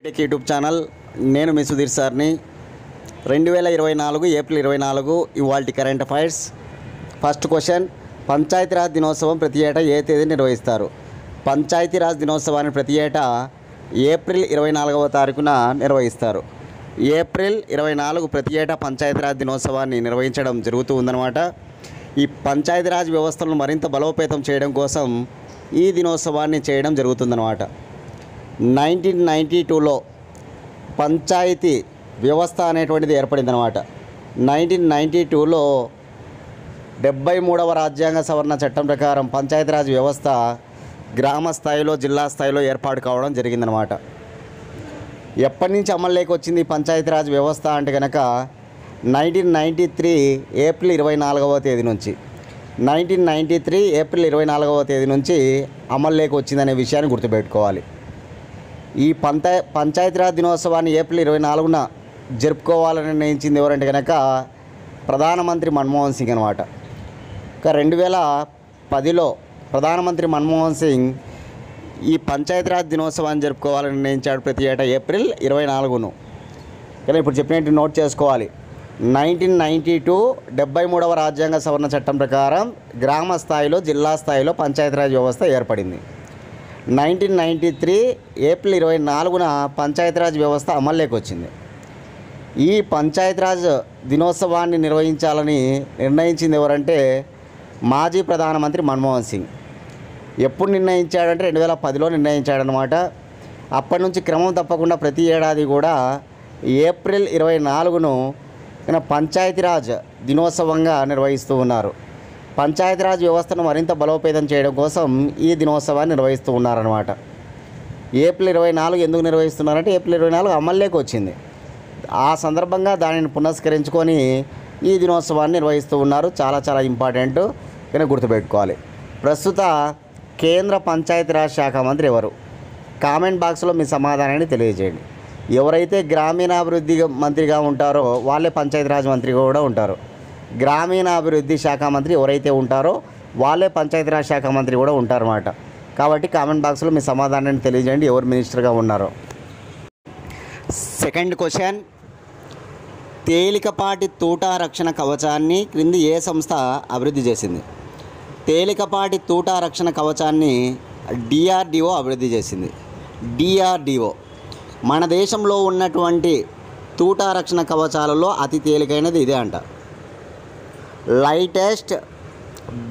Tech YouTube channel నేను మీ సుధీర్ సార్ని 2024 April 24 ఇవాల్టి current affairs. First question, Panchayati Raj దినోత్సవం ప్రతి ఏటా ఏ తేదీ నిర్వహిస్తారు? పంచాయతీరాజ్ దినోత్సవాన్ని ప్రతి ఏటా ఏప్రిల్ 24వ తారీఖున నిర్వహిస్తారు. ఏప్రిల్ 24 ప్రతి ఏటా పంచాయతీరాజ్ దినోత్సవాన్ని నిర్వహించడం జరుగుతూ ఉందన్నమాట. ఈ పంచాయతీరాజ్ వ్యవస్థలను మరింత బలోపేతం చేయడం కోసం ఈ దినోత్సవాన్ని చేయడం జరుగుతుందన్నమాట. 1992లో పంచాయతీ వ్యవస్థ అనేటువంటిది ఏర్పడిందనమాట. 1992లో 73వ రాజ్యాంగ సవరణ చట్టం ప్రకారం పంచాయతీరాజ్ వ్యవస్థ గ్రామ స్థాయిలో, జిల్లా స్థాయిలో ఏర్పాటు కావడం జరిగిందనమాట. ఎప్పటి నుంచి అమల్లోకి వచ్చింది పంచాయతీరాజ్ వ్యవస్థ అంటే కనుక 1993 ఏప్రిల్ 24వ తేదీ నుంచి 1993 ఏప్రిల్ 24వ తేదీ నుంచి అమల్లోకి వచ్చిందనే విషయాన్ని గుర్తుపెట్టుకోవాలి. ఈ పంచాయతీరాజ్ దినోత్సవాన్ని ఏప్రిల్ 24న జరుపుకోవాలని నిర్ణయించింది ఎవరంటే కనుక ప్రధానమంత్రి మన్మోహన్ సింగ్ అనమాట. ఇక 2010లో ప్రధానమంత్రి మన్మోహన్ సింగ్ ఈ పంచాయతీరాజ్ దినోత్సవాన్ని జరుపుకోవాలని నిర్ణయించాడు ప్రతి ఏటా ఏప్రిల్ 24ను. కానీ ఇప్పుడు చెప్పినట్టు నోట్ చేసుకోవాలి. 1992 73వ రాజ్యాంగ సవరణ చట్టం ప్రకారం గ్రామ స్థాయిలో, జిల్లా స్థాయిలో పంచాయతీరాజ్ వ్యవస్థ ఏర్పడింది. 1993 ఏప్రిల్ 24న పంచాయతీరాజ్ వ్యవస్థ అమల్లోకి వచ్చింది. ఈ పంచాయతీరాజ్ దినోత్సవాన్ని నిర్వహించాలని నిర్ణయించింది ఎవరంటే మాజీ ప్రధానమంత్రి మన్మోహన్ సింగ్. ఎప్పుడు నిర్ణయించాడంటే 2010లో నిర్ణయించాడనమాట. అప్పటి నుంచి క్రమం తప్పకుండా ప్రతి ఏడాది కూడా ఏప్రిల్ 24ను పంచాయతీరాజ్ దినోత్సవంగా నిర్వహిస్తూ ఉన్నారు. పంచాయతీరాజ్ వ్యవస్థను మరింత బలోపేతం చేయడం కోసం ఈ దినోత్సవాన్ని నిర్వహిస్తూ ఉన్నారనమాట. ఏప్రిల్ 24 ఎందుకు నిర్వహిస్తున్నారంటే ఏప్రిల్ 24 అమల్లోకి వచ్చింది. ఆ సందర్భంగా దానిని పునస్కరించుకొని ఈ దినోత్సవాన్ని నిర్వహిస్తూ ఉన్నారు. చాలా చాలా ఇంపార్టెంట్ కానీ గుర్తుపెట్టుకోవాలి. ప్రస్తుత కేంద్ర పంచాయతీరాజ్ శాఖ మంత్రి ఎవరు? కామెంట్ బాక్స్లో మీ సమాధానాన్ని తెలియజేయండి. ఎవరైతే గ్రామీణాభివృద్ధి మంత్రిగా ఉంటారో వాళ్ళే పంచాయతీరాజ్ మంత్రిగా కూడా ఉంటారు. గ్రామీణాభివృద్ధి శాఖ మంత్రి ఎవరైతే ఉంటారో వాళ్ళే పంచాయతీరాజ్ శాఖ మంత్రి కూడా ఉంటారన్నమాట. కాబట్టి కామెంట్ బాక్స్లో మీ సమాధానాన్ని తెలియజేయండి ఎవరు మినిస్టర్గా ఉన్నారో. సెకండ్ క్వశ్చన్, తేలికపాటి తూటా రక్షణ కవచాన్ని క్రింది ఏ సంస్థ అభివృద్ధి చేసింది? తేలికపాటి తూటా రక్షణ కవచాన్ని DRDO అభివృద్ధి చేసింది. DRDO మన దేశంలో ఉన్నటువంటి తూటా రక్షణ కవచాలలో అతి తేలికైనది ఇదే అంట. లైటెస్ట్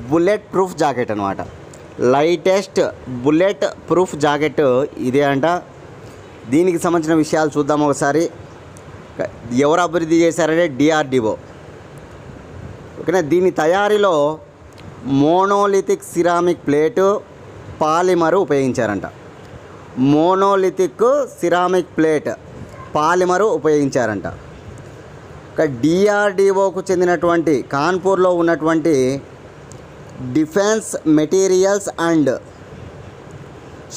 బుల్లెట్ ప్రూఫ్ జాకెట్ అనమాట. లైటెస్ట్ బుల్లెట్ ప్రూఫ్ జాకెట్ ఇదే అంట. దీనికి సంబంధించిన విషయాలు చూద్దాం ఒకసారి. ఎవరు అభివృద్ధి చేశారంటే DRDO. ఓకేనా. దీని తయారీలో మోనోలిథిక్ సిరామిక్ ప్లేటు, పాలిమరు ఉపయోగించారంట. మోనోలిథిక్ సిరామిక్ ప్లేట్, పాలిమరు ఉపయోగించారంట. ఇక DRDOకు చెందినటువంటి కాన్పూర్లో ఉన్నటువంటి defence materials and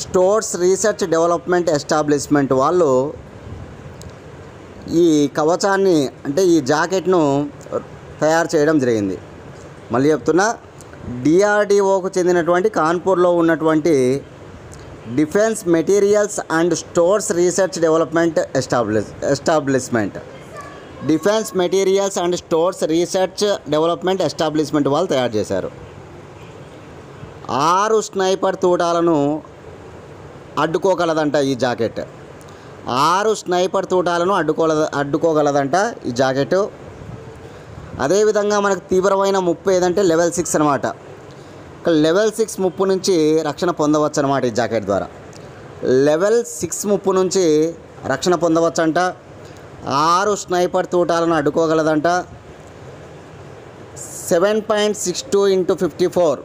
stores research development establishment వాళ్ళు ఈ కవచాన్ని అంటే ఈ జాకెట్ను తయారు చేయడం జరిగింది. మళ్ళీ చెప్తున్నా, DRDOకు చెందినటువంటి కాన్పూర్లో ఉన్నటువంటి defence materials and stores research development establishment defence materials and stores research development establishment వాళ్ళు తయారు చేశారు. 6 స్నైపర్ తూటాలను అడ్డుకోగలదంట ఈ జాకెట్. 6 స్నైపర్ తూటాలను అడ్డుకోగలదంట ఈ జాకెట్. అదేవిధంగా మనకు తీవ్రమైన ముప్పు ఏదంటే లెవెల్ 6 అనమాట. లెవెల్ 6 ముప్పు నుంచి రక్షణ పొందవచ్చు అనమాట ఈ జాకెట్ ద్వారా. లెవెల్ 6 ముప్పు నుంచి రక్షణ పొందవచ్చంట. 6 స్నైపర్ తూటాలను అడ్డుకోగలదంట. 7.62 × 54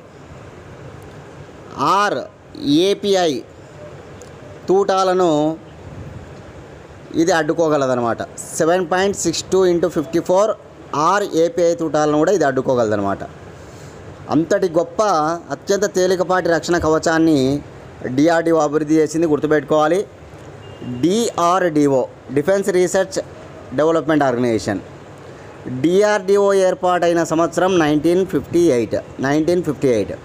API తూటాలను ఇది అడ్డుకోగలదనమాట. 7.62 × 54 API తూటాలను కూడా ఇది అడ్డుకోగలదనమాట. అంతటి గొప్ప అత్యంత తేలికపాటి రక్షణ కవచాన్ని DRDO అభివృద్ధి చేసింది, గుర్తుపెట్టుకోవాలి. DRDO defence research development organisation. DRDO ఏర్పాటైన సంవత్సరం 1958.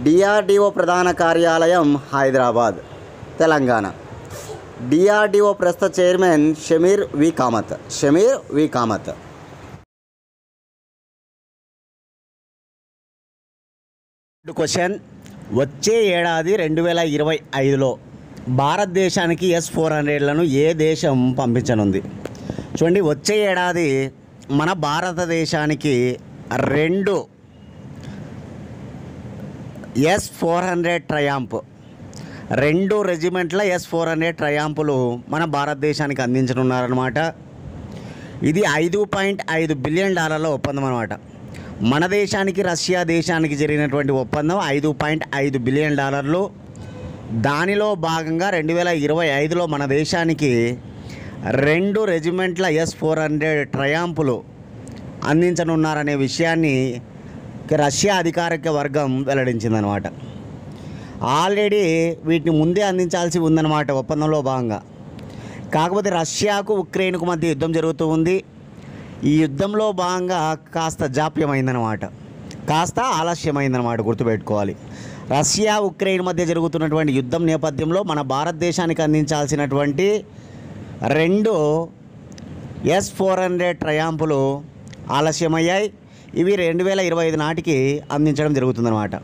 DRDO ప్రధాన కార్యాలయం హైదరాబాద్, తెలంగాణ. డిఆర్డిఓ ప్రస్తుత chairman Samir V Kamat. Question, వచ్చే ఏడాది 2025లో భారతదేశానికి S-400లను ఏ దేశం పంపించనుంది? చూడండి, వచ్చే ఏడాది మన భారతదేశానికి 2 S-400 ట్రయాంప్ 2 రెజిమెంట్ల S-400 ట్రయాంపులు మన భారతదేశానికి అందించనున్నారన్నమాట. ఇది $5.5 బిలియన్ ఒప్పందం అన్నమాట. మన దేశానికి రష్యా దేశానికి జరిగినటువంటి ఒప్పందం $5.5 బిలియన్. దానిలో భాగంగా 2025లో మన దేశానికి 2 రెజిమెంట్ల S-400 ట్రయాంపులు అందించనున్నారనే విషయాన్ని రష్యా అధికారిక వర్గం వెల్లడించిందనమాట. ఆల్రెడీ వీటిని ముందే అందించాల్సి ఉందన్నమాట ఒప్పందంలో భాగంగా. కాకపోతే రష్యాకు ఉక్రెయిన్కు మధ్య యుద్ధం జరుగుతూ ఉంది. ఈ యుద్ధంలో భాగంగా కాస్త జాప్యమైందనమాట, కాస్త ఆలస్యమైందనమాట, గుర్తుపెట్టుకోవాలి. రష్యా ఉక్రెయిన్ మధ్య జరుగుతున్నటువంటి యుద్ధం నేపథ్యంలో మన భారతదేశానికి అందించాల్సినటువంటి 2 S-400 ట్రయాంపులు ఆలస్యమయ్యాయి. ఇవి 2025 నాటికి అందించడం జరుగుతుందన్నమాట.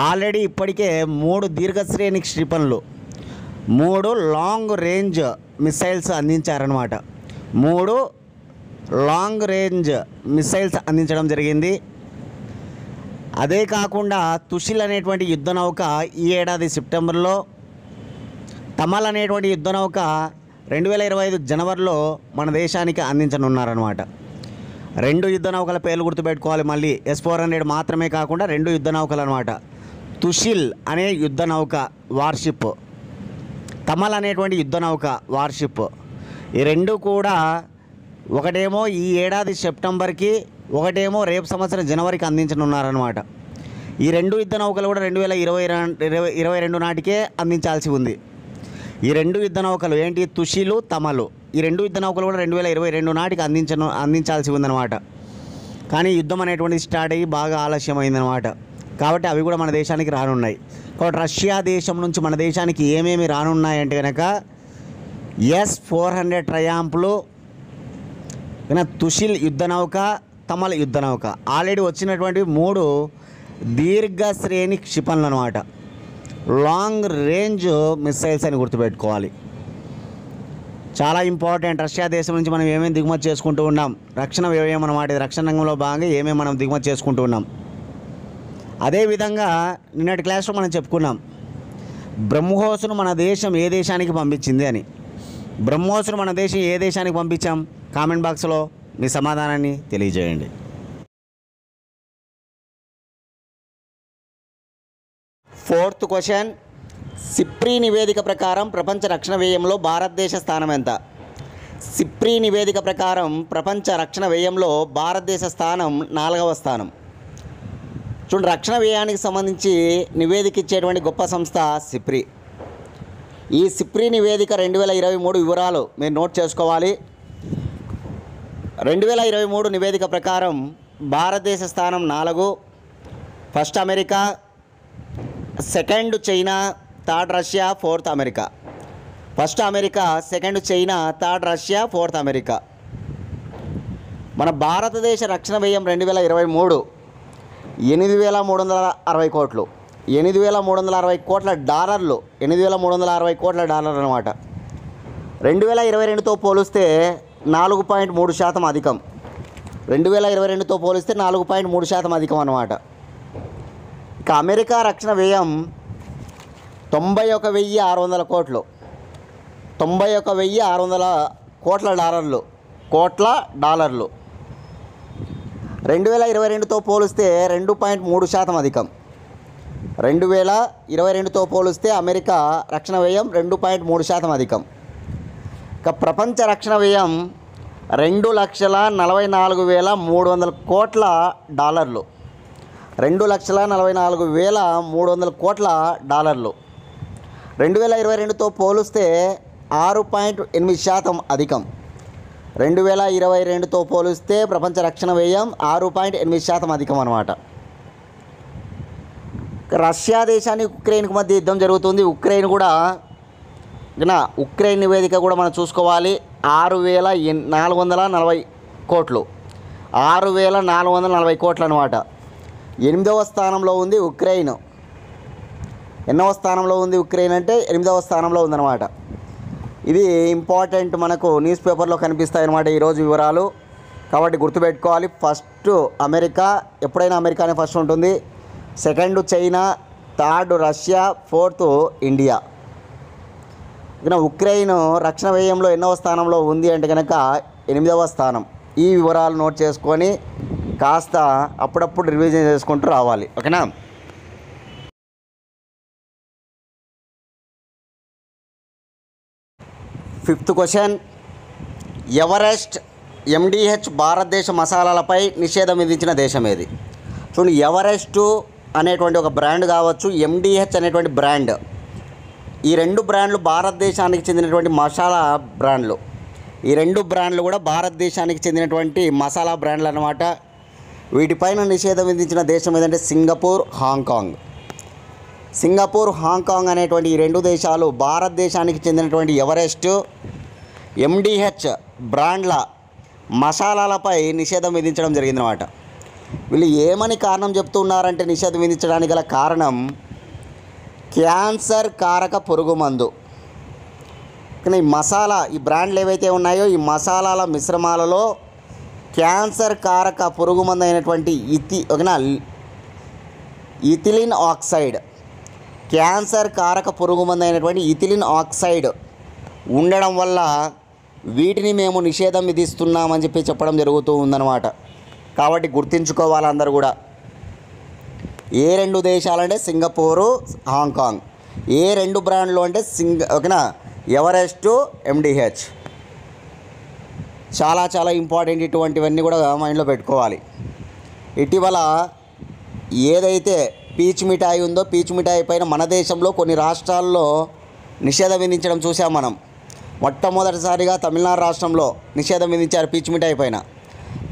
ఆల్రెడీ ఇప్పటికే 3 దీర్ఘశ్రేణి క్షిపణులు, 3 లాంగ్ రేంజ్ మిసైల్స్ అందించారనమాట. 3 లాంగ్ రేంజ్ మిసైల్స్ అందించడం జరిగింది. అదే కాకుండా తుషిల్ అనేటువంటి యుద్ధ నౌక ఈ ఏడాది సెప్టెంబర్లో, తమల్ అనేటువంటి యుద్ధ నౌక 2025 జనవరిలో మన దేశానికి అందించనున్నారనమాట. 2 యుద్ధ నౌకల పేర్లు గుర్తుపెట్టుకోవాలి. మళ్ళీ S-400 మాత్రమే కాకుండా 2 యుద్ధ నౌకలు అనమాట. తుషిల్ అనే యుద్ధ నౌక వార్షిప్, తమల్ అనేటువంటి యుద్ధ నౌక వార్షిప్. ఈ 2 కూడా ఒకటేమో ఈ ఏడాది సెప్టెంబర్కి, ఒకటేమో రేపు సంవత్సరం జనవరికి అందించనున్నారనమాట. ఈ 2 యుద్ధ నౌకలు కూడా 2022 నాటికే అందించాల్సి ఉంది. ఈ 2 యుద్ధ నౌకలు ఏంటి? తుషిలు, తమలు. ఈ 2 యుద్ధ నౌకలు కూడా 2022 నాటికి అందించాల్సి ఉందన్నమాట. కానీ యుద్ధం అనేటువంటిది స్టార్ట్ అయ్యి బాగా ఆలస్యమైందనమాట. కాబట్టి అవి కూడా మన దేశానికి రానున్నాయి. కాబట్టి రష్యా దేశం నుంచి మన దేశానికి ఏమేమి రానున్నాయంటే కనుక S-400 ట్రయాంపులు, తుషిల్ యుద్ధ నౌక, తమల్ యుద్ధ నౌక. ఆల్రెడీ వచ్చినటువంటి 3 దీర్ఘశ్రేణి క్షిపణులు అనమాట. లాంగ్ రేంజ్ మిసైల్స్ అని గుర్తుపెట్టుకోవాలి. చాలా ఇంపార్టెంట్. రష్యా దేశం నుంచి మనం ఏమేమి దిగుమతి చేసుకుంటూ ఉన్నాం, రక్షణ వ్యయం అన్నమాట. ఇది రక్షణ రంగంలో భాగంగా ఏమేమి మనం దిగుమతి చేసుకుంటూ ఉన్నాం. అదేవిధంగా నిన్నటి క్లాస్లో మనం చెప్పుకున్నాం బ్రహ్మోస్ను మన దేశం ఏ దేశానికి పంపించింది అని. బ్రహ్మోస్ను మన దేశం ఏ దేశానికి పంపించాం? కామెంట్ బాక్స్లో మీ సమాధానాన్ని తెలియజేయండి. ఫోర్త్ క్వశ్చన్, సిప్రీ నివేదిక ప్రకారం ప్రపంచ రక్షణ వ్యయంలో భారతదేశ స్థానం ఎంత? సిప్రీ నివేదిక ప్రకారం ప్రపంచ రక్షణ వ్యయంలో భారతదేశ స్థానం 4వ స్థానం. చూడండి, రక్షణ వ్యయానికి సంబంధించి నివేదిక ఇచ్చేటువంటి గొప్ప సంస్థ సిప్రీ. ఈ సిప్రీ నివేదిక 2023 వివరాలు మీరు నోట్ చేసుకోవాలి. 2023 నివేదిక ప్రకారం భారతదేశ స్థానం 4, first America, second China, third Russia, fourth America. First America, second China, third Russia, fourth America. మన భారతదేశ రక్షణ వ్యయం 2023 $8,360 కోట్లు. 8,360 కోట్ల డాలర్లు. 8,360 కోట్ల డాలర్లు అనమాట. 2022తో పోలిస్తే 4.3% అధికం. 2022తో పోలిస్తే 4.3% అధికం అన్నమాట. ఇక అమెరికా రక్షణ వ్యయం 91,600 కోట్లు. 91,600 కోట్ల డాలర్లు. 2022తో పోలిస్తే 2.3% అధికం. 2022తో పోలిస్తే అమెరికా రక్షణ వ్యయం 2.3% అధికం. ఇక ప్రపంచ రక్షణ వ్యయం 2,44,300 కోట్ల డాలర్లు. 2,44,300 కోట్ల డాలర్లు. 2022తో పోలిస్తే 6.8% అధికం. 2022తో పోలిస్తే ప్రపంచ రక్షణ వ్యయం 6.8% అధికం అన్నమాట. రష్యా దేశానికి ఉక్రెయిన్కు మధ్య యుద్ధం జరుగుతుంది. ఉక్రెయిన్ కూడా ఓకేనా. ఉక్రెయిన్ నివేదిక కూడా మనం చూసుకోవాలి. 6,440 కోట్లు, 6,440 కోట్లు అనమాట. 8వ స్థానంలో ఉంది ఉక్రెయిన్. ఎన్నవ స్థానంలో ఉంది ఉక్రెయిన్ అంటే 8వ స్థానంలో ఉందన్నమాట. ఇది ఇంపార్టెంట్, మనకు న్యూస్ పేపర్లో కనిపిస్తాయి అన్నమాట ఈరోజు వివరాలు. కాబట్టి గుర్తుపెట్టుకోవాలి. ఫస్ట్ అమెరికా, ఎప్పుడైనా అమెరికానే ఫస్ట్ ఉంటుంది. Second China, third Russia, fourth India. ఇక ఉక్రెయిన్ రక్షణ వ్యయంలో ఎన్నవ స్థానంలో ఉంది అంటే కనుక 8వ స్థానం. ఈ వివరాలు నోట్ చేసుకొని కాస్త అప్పుడప్పుడు రివిజన్ చేసుకుంటూ రావాలి. ఓకేనా. ఫిఫ్త్ క్వశ్చన్, ఎవరెస్ట్ MDH భారతదేశ మసాలాలపై నిషేధం విధించిన దేశం ఏది? చూడండి, ఎవరెస్ట్ అనేటువంటి ఒక బ్రాండ్ కావచ్చు, MDH అనేటువంటి బ్రాండ్, ఈ రెండు బ్రాండ్లు భారతదేశానికి చెందినటువంటి మసాలా బ్రాండ్లు. ఈ రెండు బ్రాండ్లు కూడా భారతదేశానికి చెందినటువంటి మసాలా బ్రాండ్లు అన్నమాట. వీటిపైన నిషేధం విధించిన దేశం ఏదంటే సింగపూర్, హాంకాంగ్. సింగపూర్, హాంకాంగ్ అనేటువంటి ఈ రెండు దేశాలు భారతదేశానికి చెందినటువంటి ఎవరెస్ట్, MDH బ్రాండ్ల మసాలాలపై నిషేధం విధించడం జరిగిందన్నమాట. వీళ్ళు ఏమని కారణం చెప్తున్నారంటే నిషేధం విధించడానికి గల కారణం క్యాన్సర్ కారక పురుగు మందు. కానీ ఈ మసాలా, ఈ బ్రాండ్లు ఏవైతే ఉన్నాయో ఈ మసాలాల మిశ్రమాలలో క్యాన్సర్ కారక పురుగు మందు అయినటువంటి ఇథిలిన్ ఆక్సైడ్, క్యాన్సర్ కారక పురుగు మందు అయినటువంటి ఇథిలిన్ ఆక్సైడ్ ఉండడం వల్ల వీటిని మేము నిషేధం విధిస్తున్నామని చెప్పడం జరుగుతూ ఉందన్నమాట. కాబట్టి గుర్తుంచుకోవాలి అందరూ కూడా. ఏ రెండు దేశాలంటే సింగపూరు, హాంకాంగ్. ఏ రెండు బ్రాండ్లు అంటే ఓకేనా, ఎవరెస్ట్, MDH. చాలా చాలా ఇంపార్టెంట్, ఇటువంటివన్నీ కూడా మైండ్లో పెట్టుకోవాలి. ఇటీవల ఏదైతే పీచు మిఠాయి ఉందో, పీచు మిఠాయి పైన మన దేశంలో కొన్ని రాష్ట్రాల్లో నిషేధం విధించడం చూసాం మనం. మొట్టమొదటిసారిగా తమిళనాడు రాష్ట్రంలో నిషేధం విధించారు పీచు మిఠాయి పైన,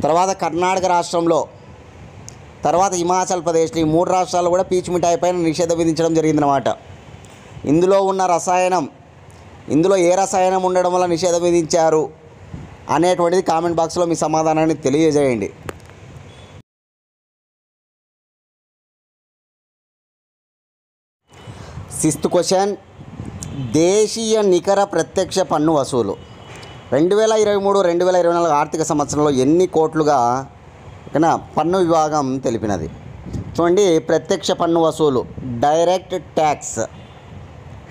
తర్వాత కర్ణాటక రాష్ట్రంలో, తర్వాత హిమాచల్ ప్రదేశ్. ఈ 3 రాష్ట్రాల్లో కూడా పీచు మిఠాయి పైన నిషేధం విధించడం జరిగిందన్నమాట. ఇందులో ఉన్న రసాయనం, ఇందులో ఏ రసాయనం ఉండడం వల్ల నిషేధం విధించారు అనేటువంటిది కామెంట్ బాక్స్లో మీ సమాధానాన్ని తెలియజేయండి. సిక్స్త్ క్వశ్చన్, దేశీయ నికర ప్రత్యక్ష పన్ను వసూలు 2023-2024 ఆర్థిక సంవత్సరంలో ఎన్ని కోట్లుగా పన్ను విభాగం తెలిపినది? చూడండి, ప్రత్యక్ష పన్ను వసూలు, డైరెక్ట్ ట్యాక్స్,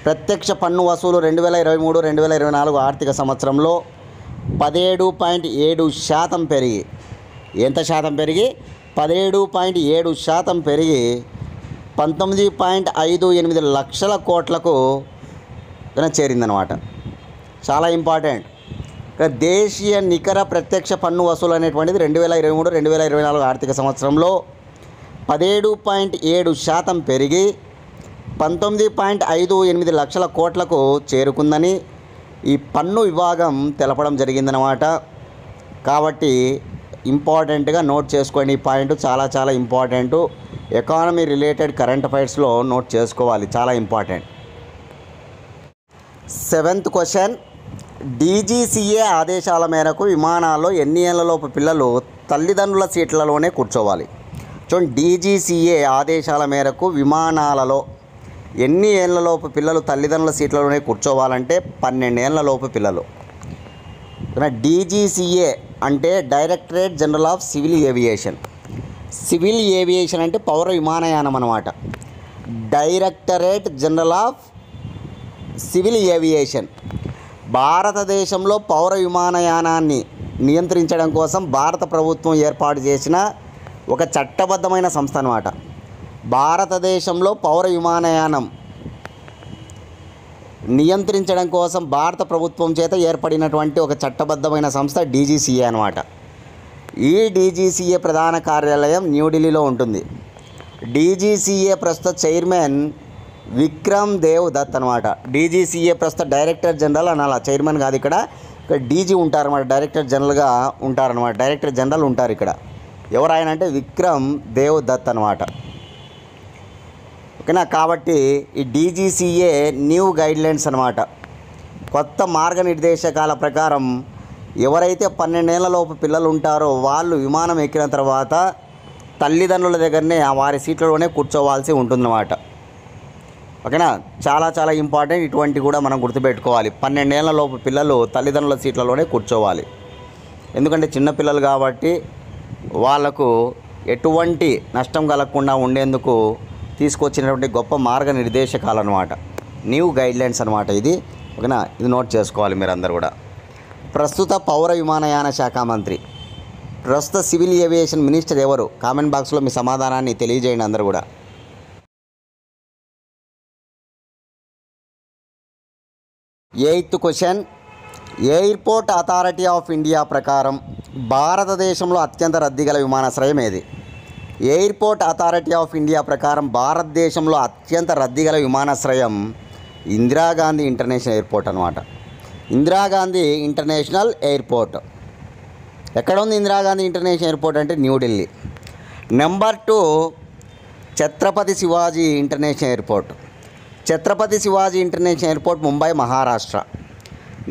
ప్రత్యక్ష పన్ను వసూలు 2023-2024 ఆర్థిక సంవత్సరంలో 17.7% పెరిగి, ఎంత శాతం పెరిగి? 17.7% పెరిగి 19.58 లక్షల కోట్లకు చేరిందనమాట. చాలా ఇంపార్టెంట్. దేశీయ నికర ప్రత్యక్ష పన్ను వసూలు అనేటువంటిది 2023-2024 ఆర్థిక సంవత్సరంలో 17.7% పెరిగి 19.58 లక్షల కోట్లకు చేరుకుందని ఈ పన్ను విభాగం తెలపడం జరిగిందనమాట. కాబట్టి ఇంపార్టెంట్గా నోట్ చేసుకోండి. ఈ పాయింట్ చాలా చాలా ఇంపార్టెంటు. ఎకానమీ రిలేటెడ్ కరెంట్ అఫైర్స్లో నోట్ చేసుకోవాలి, చాలా ఇంపార్టెంట్. సెవెంత్ క్వశ్చన్, DGCA ఆదేశాల మేరకు విమానాల్లో ఎన్ని ఏళ్లలోపు పిల్లలు తల్లిదండ్రుల సీట్లలోనే కూర్చోవాలి? చూడండి, DGCA ఆదేశాల మేరకు విమానాలలో ఎన్ని ఏళ్లలోపు పిల్లలు తల్లిదండ్రుల సీట్లలోనే కూర్చోవాలంటే 12 ఏళ్లలోపు పిల్లలు. DGCA అంటే directorate general of civil aviation. Civil aviation అంటే పౌర విమానయానం అన్నమాట. Directorate general of civil aviation భారతదేశంలో పౌర విమానయానాన్ని నియంత్రించడం కోసం భారత ప్రభుత్వం ఏర్పాటు చేసిన ఒక చట్టబద్ధమైన సంస్థ అన్నమాట. భారతదేశంలో పౌర విమానయానం నియంత్రించడం కోసం భారత ప్రభుత్వం చేత ఏర్పడినటువంటి ఒక చట్టబద్ధమైన సంస్థ DGCA అన్నమాట. ఈ DGCA ప్రధాన కార్యాలయం న్యూఢిల్లీలో ఉంటుంది. DGCA ప్రస్తుత చైర్మన్ విక్రమ్ దేవ్ దత్ అనమాట. DGCA ప్రస్తుత డైరెక్టర్ జనరల్ అనాల, చైర్మన్ కాదు. ఇక్కడ DG ఉంటారన్నమాట, డైరెక్టర్ జనరల్గా ఉంటారన్నమాట. డైరెక్టర్ జనరల్ ఉంటారు ఇక్కడ. ఎవరు ఆయన అంటే విక్రమ్ దేవ్ దత్ అనమాట. ఓకేనా. కాబట్టి ఈ DGCA న్యూ గైడ్లైన్స్ అనమాట. కొత్త మార్గనిర్దేశకాల ప్రకారం ఎవరైతే 12 ఏళ్లలోపు పిల్లలు ఉంటారో వాళ్ళు విమానం ఎక్కిన తర్వాత తల్లిదండ్రుల దగ్గరనే వారి సీట్లలోనే కూర్చోవాల్సి ఉంటుందన్నమాట. ఓకేనా, చాలా చాలా ఇంపార్టెంట్. ఇటువంటి కూడా మనం గుర్తుపెట్టుకోవాలి. 12 ఏళ్లలోపు పిల్లలు తల్లిదండ్రుల సీట్లలోనే కూర్చోవాలి. ఎందుకంటే చిన్నపిల్లలు కాబట్టి వాళ్ళకు ఎటువంటి నష్టం కలగకుండా ఉండేందుకు తీసుకొచ్చినటువంటి గొప్ప మార్గనిర్దేశకాలు అనమాట, న్యూ గైడ్లైన్స్ అనమాట ఇది. ఓకేనా, ఇది నోట్ చేసుకోవాలి మీరందరూ కూడా. ప్రస్తుత పౌర విమానయాన శాఖ మంత్రి, ప్రస్తుత సివిల్ ఏవియేషన్ మినిస్టర్ ఎవరు? కామెంట్ బాక్స్లో మీ సమాధానాన్ని తెలియజేయండి అందరూ కూడా. 8th question, airport authority of India ప్రకారం భారతదేశంలో అత్యంత రద్దీ గల విమానాశ్రయం ఏది? ఎయిర్పోర్ట్ అథారిటీ ఆఫ్ ఇండియా ప్రకారం భారతదేశంలో అత్యంత రద్దీ గల విమానాశ్రయం ఇందిరాగాంధీ ఇంటర్నేషనల్ ఎయిర్పోర్ట్ అనమాట. ఇందిరాగాంధీ ఇంటర్నేషనల్ ఎయిర్పోర్ట్ ఎక్కడ ఉంది? ఇందిరాగాంధీ ఇంటర్నేషనల్ ఎయిర్పోర్ట్ అంటే New Delhi. Number 2 Chhatrapati Shivaji international airport. Chhatrapati Shivaji international airport Mumbai, Maharashtra.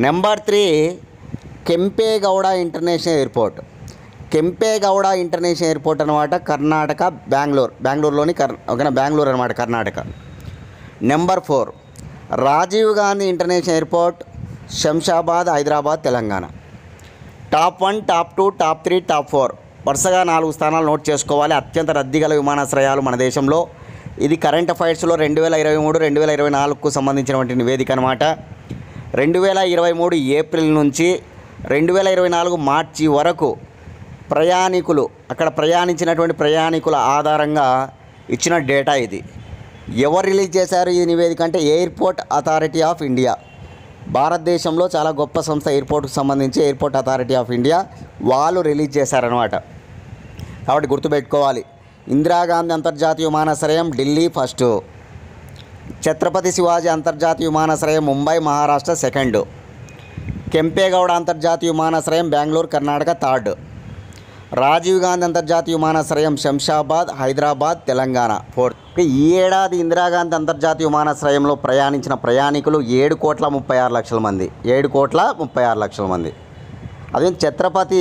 Number 3 Kempegowda international airport. Kempegowda international airport అనమాట కర్ణాటక, బెంగళూరులోని ఓకేనా, బెంగళూరు అనమాట Karnataka. Number 4 Rajiv Gandhi international airport, Shamshabad, Hyderabad, Telangana. Top 1, top 2, top 3, top 4 వరుసగా 4 స్థానాలు నోట్ చేసుకోవాలి. అత్యంత రద్దీ గల విమానాశ్రయాలు మన దేశంలో. ఇది కరెంట్ అఫైర్స్లో 2023, 2024కు సంబంధించినటువంటి నివేదిక అనమాట. 2023 ఏప్రిల్ నుంచి 2024 మార్చి వరకు ప్రయాణికులు, అక్కడ ప్రయాణించినటువంటి ప్రయాణికుల ఆధారంగా ఇచ్చిన డేటా ఇది. ఎవరు రిలీజ్ చేశారు ఈ నివేదిక అంటే ఎయిర్పోర్ట్ అథారిటీ ఆఫ్ ఇండియా. భారతదేశంలో చాలా గొప్ప సంస్థ ఎయిర్పోర్ట్కి సంబంధించి ఎయిర్పోర్ట్ అథారిటీ ఆఫ్ ఇండియా వాళ్ళు రిలీజ్ చేశారనమాట. కాబట్టి గుర్తుపెట్టుకోవాలి. ఇందిరాగాంధీ అంతర్జాతీయ విమానాశ్రయం ఢిల్లీ ఫస్ట్, ఛత్రపతి శివాజీ అంతర్జాతీయ విమానాశ్రయం ముంబై, మహారాష్ట్ర సెకండ్, కెంపేగౌడ అంతర్జాతీయ విమానాశ్రయం బెంగళూరు, కర్ణాటక థర్డ్, రాజీవ్ గాంధీ అంతర్జాతీయ విమానాశ్రయం శంషాబాద్, హైదరాబాద్, తెలంగాణ ఫోర్త్. ఈ ఏడాది ఇందిరాగాంధీ అంతర్జాతీయ విమానాశ్రయంలో ప్రయాణించిన ప్రయాణికులు 7,36,00,000 మంది. 7,36,00,000 మంది. అదే ఛత్రపతి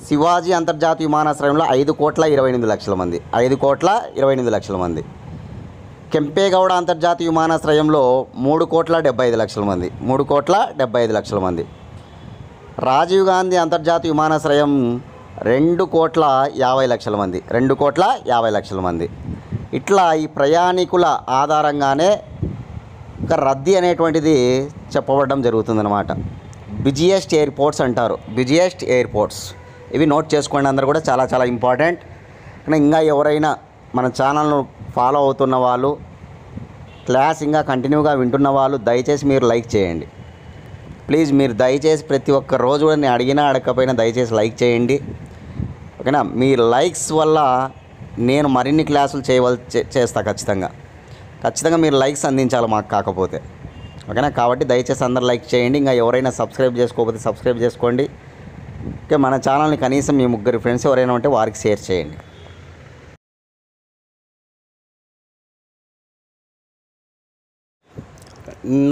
శివాజీ అంతర్జాతీయ విమానాశ్రయంలో 5,28,00,000 మంది. 5,28,00,000 మంది. కెంపేగౌడ అంతర్జాతీయ విమానాశ్రయంలో 3,75,00,000 మంది. 3,75,00,000 మంది. రాజీవ్ గాంధీ అంతర్జాతీయ విమానాశ్రయం 2,50,00,000 మంది. 2,50,00,000 మంది. ఇట్లా ఈ ప్రయాణికుల ఆధారంగానే ఒక రద్దీ అనేటువంటిది చెప్పబడడం జరుగుతుందన్నమాట. బిజియెస్ట్ ఎయిర్పోర్ట్స్ అంటారు, బిజియెస్ట్ ఎయిర్పోర్ట్స్. ఇవి నోట్ చేసుకోండి అందరూ కూడా, చాలా చాలా ఇంపార్టెంట్. కానీ ఇంకా ఎవరైనా మన ఛానల్ను ఫాలో అవుతున్న వాళ్ళు, క్లాస్ ఇంకా కంటిన్యూగా వింటున్న వాళ్ళు దయచేసి మీరు లైక్ చేయండి ప్లీజ్. మీరు దయచేసి ప్రతి ఒక్క రోజు కూడా నేను అడిగినా అడగకపోయినా దయచేసి లైక్ చేయండి. ఓకేనా, మీ లైక్స్ వల్ల నేను మరిన్ని క్లాసులు చేస్తా ఖచ్చితంగా మీరు లైక్స్ అందించాలి మాకు కాకపోతే. ఓకేనా, కాబట్టి దయచేసి అందరు లైక్ చేయండి. ఇంకా ఎవరైనా సబ్స్క్రైబ్ చేసుకోకపోతే సబ్స్క్రైబ్ చేసుకోండి. ఓకే, మన ఛానల్ని కనీసం మీ 3 ఫ్రెండ్స్ ఎవరైనా ఉంటే వారికి షేర్ చేయండి.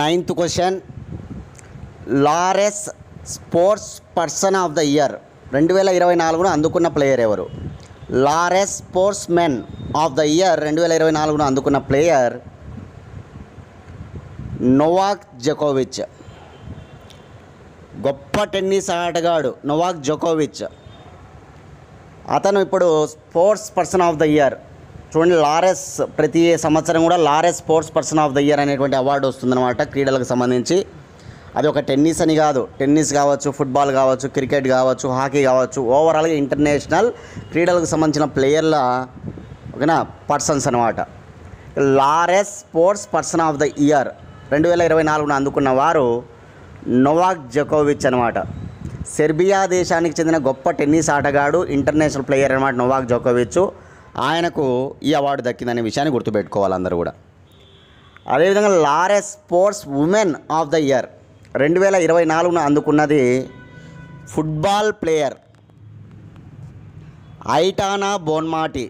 Ninth question, Laureus sports person of the year 2024ను అందుకున్న ప్లేయర్ ఎవరు? Laureus sports men of the year 2024ను అందుకున్న ప్లేయర్ నోవాక్ జోకోవిచ్. గొప్ప టెన్నిస్ ఆటగాడు నోవాక్ జోకోవిచ్. అతను ఇప్పుడు sports person of the year. చూడండి, లారెస్ ప్రతి సంవత్సరం కూడా Laurus sports person of the year అనేటువంటి అవార్డు వస్తుందన్నమాట క్రీడలకు సంబంధించి. అది ఒక టెన్నిస్ అని కాదు, టెన్నిస్ కావచ్చు, ఫుట్బాల్ కావచ్చు, క్రికెట్ కావచ్చు, హాకీ కావచ్చు, ఓవరాల్గా ఇంటర్నేషనల్ క్రీడలకు సంబంధించిన ప్లేయర్ల ఓకేనా పర్సన్స్ అనమాట. Laureus sports person of the year 2024ను అందుకున్న వారు నోవాక్ జోకోవిచ్ అనమాట. సెర్బియా దేశానికి చెందిన గొప్ప టెన్నిస్ ఆటగాడు, ఇంటర్నేషనల్ ప్లేయర్ అనమాట నోవాక్ జోకోవిచ్. ఆయనకు ఈ అవార్డు దక్కిందనే విషయాన్ని గుర్తుపెట్టుకోవాలి అందరూ కూడా. అదేవిధంగా Laureus sports women of the year 2024ను అందుకున్నది football player Aitana Bonmati.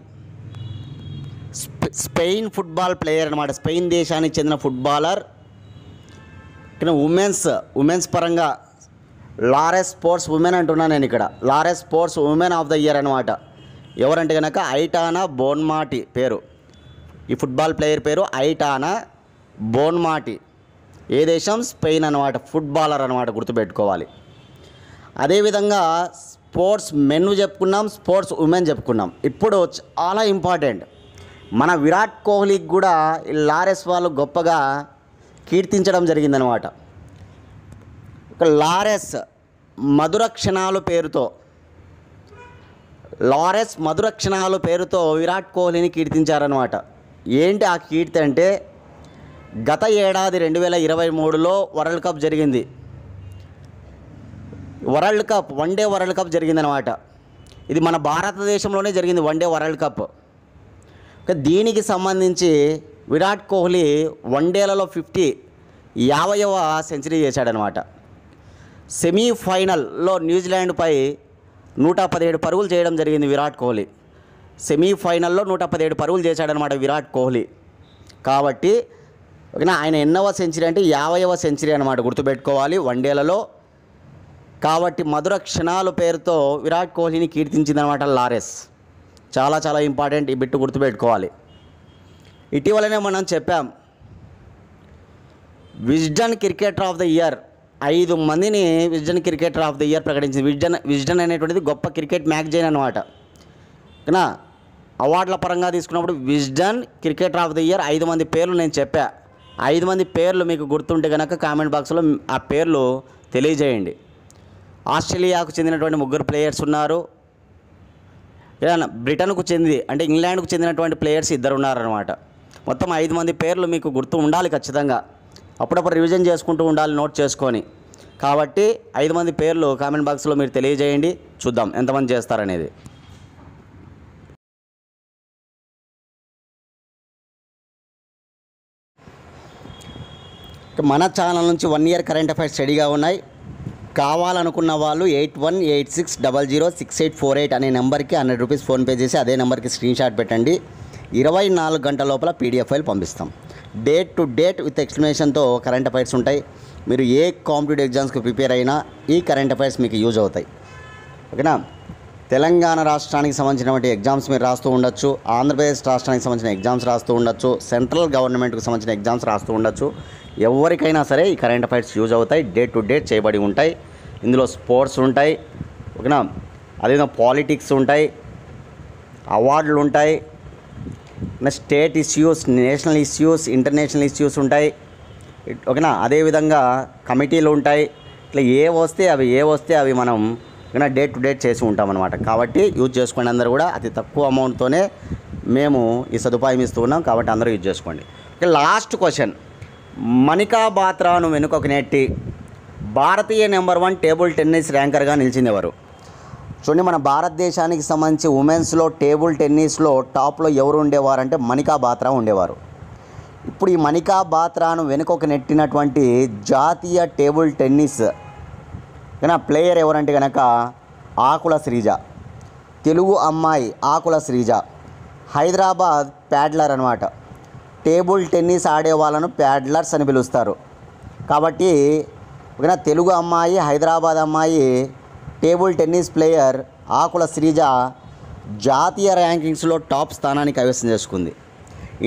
Spain football player అనమాట. స్పెయిన్ దేశానికి చెందిన ఫుట్బాలర్ ఇక్కడ ఉమెన్స్ పరంగా లారెస్ స్పోర్ట్స్ ఉమెన్ అంటున్నాను నేను ఇక్కడ. Laurus sports women of the year అనమాట. ఎవరంటే కనుక ఐటానా బోన్మాటి పేరు. ఈ ఫుట్బాల్ ప్లేయర్ పేరు ఐటానా బోన్మాటి. ఏ దేశం? స్పెయిన్ అనమాట. ఫుట్బాలర్ అనమాట, గుర్తుపెట్టుకోవాలి. అదేవిధంగా స్పోర్ట్స్ మెన్ చెప్పుకున్నాం, స్పోర్ట్స్ ఉమెన్ చెప్పుకున్నాం. ఇప్పుడు చాలా ఇంపార్టెంట్, మన విరాట్ కోహ్లీకి కూడా ఈ లారెస్ వాళ్ళు గొప్పగా కీర్తించడం జరిగిందనమాట. ఒక లారెస్ మధుర క్షణాలు పేరుతో, లారెస్ మధుర క్షణాలు పేరుతో విరాట్ కోహ్లీని కీర్తించారనమాట. ఏంటి ఆ కీర్తి అంటే, గత ఏడాది 2023లో వరల్డ్ కప్ జరిగింది. వన్డే వరల్డ్ కప్ జరిగిందనమాట. ఇది మన భారతదేశంలోనే జరిగింది వన్డే వరల్డ్ కప్. దీనికి సంబంధించి విరాట్ కోహ్లీ వన్డేలలో 50వ సెంచరీ చేశాడనమాట. సెమీఫైనల్లో న్యూజిలాండ్పై 117 పరుగులు చేయడం జరిగింది విరాట్ కోహ్లీ. సెమీఫైనల్లో 117 పరుగులు చేశాడనమాట విరాట్ కోహ్లీ. కాబట్టి ఆయన ఎన్నవ సెంచరీ అంటే 50వ సెంచరీ అనమాట, గుర్తుపెట్టుకోవాలి వన్డేలలో. కాబట్టి మధుర క్షణాలు పేరుతో విరాట్ కోహ్లీని కీర్తించిందనమాట లారెస్. చాలా చాలా ఇంపార్టెంట్, ఈ బిట్టు గుర్తుపెట్టుకోవాలి. ఇటీవలనే మనం చెప్పాం, Wisden cricketer of the year 5 మందిని Wisden cricketer of the year ప్రకటించింది. విజ్డన్ అనేటువంటిది గొప్ప క్రికెట్ మ్యాగజైన్ అనమాట. ఓకేనా? అవార్డుల పరంగా తీసుకున్నప్పుడు Wisden cricketer of the year 5 మంది పేర్లు నేను చెప్పా. 5 మంది పేర్లు మీకు గుర్తుంటే కనుక కామెంట్ బాక్స్లో ఆ పేర్లు తెలియజేయండి. ఆస్ట్రేలియాకు చెందినటువంటి 3 ప్లేయర్స్ ఉన్నారు. బ్రిటన్కు అంటే ఇంగ్లాండ్కు చెందినటువంటి ప్లేయర్స్ 2 ఉన్నారనమాట. మొత్తం 5 మంది పేర్లు మీకు గుర్తు ఉండాలి ఖచ్చితంగా. అప్పుడప్పుడు రివిజన్ చేసుకుంటూ ఉండాలి, నోట్ చేసుకొని. కాబట్టి 5 మంది పేర్లు కామెంట్ బాక్స్లో మీరు తెలియజేయండి, చూద్దాం ఎంతమంది చేస్తారనేది. మన ఛానల్ నుంచి 1 ఇయర్ కరెంట్ అఫైర్స్ రెడీగా ఉన్నాయి. కావాలనుకున్న వాళ్ళు 8186006848 అనే నెంబర్కి 100 రూపీస్ ఫోన్పే చేసి అదే నెంబర్కి స్క్రీన్ షాట్ పెట్టండి. 24 గంటల లోపల పీడిఎఫ్ ఫైల్ పంపిస్తాం. డేట్ టు డేట్ విత్ ఎక్స్ప్లెనేషన్తో కరెంట్ అఫైర్స్ ఉంటాయి. మీరు ఏ కాంపిటేటివ్ ఎగ్జామ్స్కి ప్రిపేర్ అయినా ఈ కరెంట్ అఫైర్స్ మీకు యూజ్ అవుతాయి. ఓకేనా? తెలంగాణ రాష్ట్రానికి సంబంధించినటువంటి ఎగ్జామ్స్ మీరు రాస్తూ ఉండొచ్చు, ఆంధ్రప్రదేశ్ రాష్ట్రానికి సంబంధించిన ఎగ్జామ్స్ రాస్తూ ఉండొచ్చు, సెంట్రల్ గవర్నమెంట్కి సంబంధించిన ఎగ్జామ్స్ రాస్తూ ఉండొచ్చు. ఎవరికైనా సరే ఈ కరెంట్ అఫైర్స్ యూజ్ అవుతాయి. డేట్ టు డేట్ చేయబడి ఉంటాయి. ఇందులో స్పోర్ట్స్ ఉంటాయి. ఓకేనా? అదేవిధంగా పాలిటిక్స్ ఉంటాయి, అవార్డులు ఉంటాయి, state issues, national issues, international issues ఉంటాయి. ఓకేనా? అదేవిధంగా కమిటీలు ఉంటాయి. ఇట్లా ఏ వస్తే అవి మనం ఓకేనా డేట్ టు డేట్ చేసి ఉంటామన్నమాట. కాబట్టి యూజ్ చేసుకోండి అందరూ కూడా. అతి తక్కువ అమౌంట్తోనే మేము ఈ సదుపాయం ఇస్తూ ఉన్నాం, కాబట్టి అందరూ యూజ్ చేసుకోండి. Okay, last question. మనికా బాత్రాను వెనుకకు నెట్టి భారతీయ నెంబర్ 1 టేబుల్ టెన్నిస్ ర్యాంకర్గా నిలిచింది ఎవరు? చూడండి, మన భారతదేశానికి సంబంధించి ఉమెన్స్లో టేబుల్ టెన్నిస్లో టాప్లో ఎవరు ఉండేవారంటే మనికా బాత్రా ఉండేవారు. ఇప్పుడు ఈ మనికా బాత్రాను వెనుకకు నెట్టినటువంటి జాతీయ టేబుల్ టెన్నిస్ ప్లేయర్ ఎవరంటే కనుక ఆకుల శ్రీజ. తెలుగు అమ్మాయి ఆకుల శ్రీజ. హైదరాబాద్ ప్యాడ్లర్ అనమాట. టేబుల్ టెన్నిస్ ఆడే వాళ్ళను ప్యాడ్లర్స్ అని పిలుస్తారు. కాబట్టి ఓకేనా, తెలుగు అమ్మాయి, హైదరాబాద్ అమ్మాయి, టేబుల్ టెన్నిస్ ప్లేయర్ ఆకుల శ్రీజ జాతీయ ర్యాంకింగ్స్లో టాప్ స్థానాన్ని కైవసం చేసుకుంది.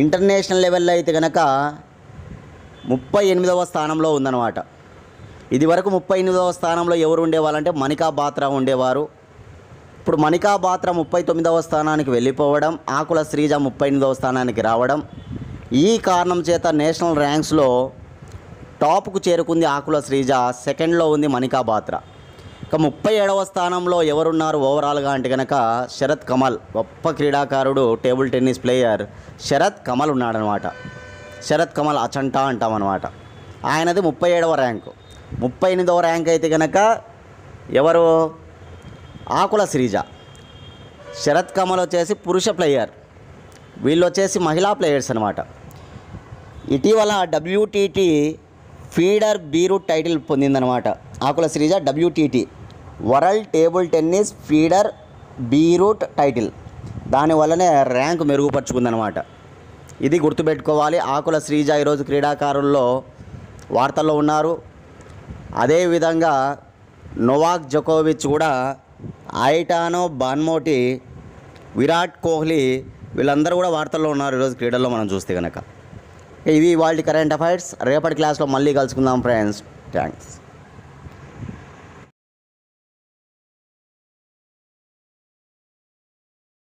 ఇంటర్నేషనల్ లెవెల్లో అయితే కనుక 38వ స్థానంలో ఉందన్నమాట. ఇది వరకు 38వ స్థానంలో ఎవరు ఉండేవాళ్ళంటే మనికా బాత్రా ఉండేవారు. ఇప్పుడు మనికా బాత్రా 39వ స్థానానికి వెళ్ళిపోవడం, ఆకుల శ్రీజ 38వ స్థానానికి రావడం, ఈ కారణం చేత నేషనల్ ర్యాంక్స్లో టాప్కు చేరుకుంది ఆకుల శ్రీజ. సెకండ్లో ఉంది మనికా బాత్రా. ఇక 37వ స్థానంలో ఎవరున్నారు ఓవరాల్గా అంటే కనుక శరత్ కమల్, గొప్ప క్రీడాకారుడు, table tennis player Sharath Kamal ఉన్నాడనమాట. శరత్ కమల్ అచంటా అంటామన్నమాట. ఆయనది 37వ ర్యాంకు. 38వ ర్యాంక్ అయితే కనుక ఎవరు? ఆకుల శ్రీజ. శరత్ కమల్ వచ్చేసి పురుష ప్లేయర్, వీళ్ళు వచ్చేసి మహిళా ప్లేయర్స్ అనమాట. ఇటీవల WTT ఫీడర్ బీరూట్ టైటిల్ పొందిందనమాట Akula Sreeja. WTT world table tennis feeder Beirut title. దానివల్లనే ర్యాంక్ మెరుగుపరుచుకుందనమాట. ఇది గుర్తుపెట్టుకోవాలి. ఆకుల శ్రీజ ఈరోజు క్రీడాకారుల్లో వార్తల్లో ఉన్నారు. అదేవిధంగా నోవాక్ జోకోవిచ్ కూడా, ఐటానో బాన్మోటి, విరాట్ కోహ్లీ వీళ్ళందరూ కూడా వార్తల్లో ఉన్నారు ఈరోజు క్రీడల్లో మనం చూస్తే కనుక. ఇవి వాళ్ళ కరెంట్ అఫైర్స్. రేపటి క్లాస్లో మళ్ళీ కలుసుకుందాం ఫ్రెండ్స్. థ్యాంక్స్.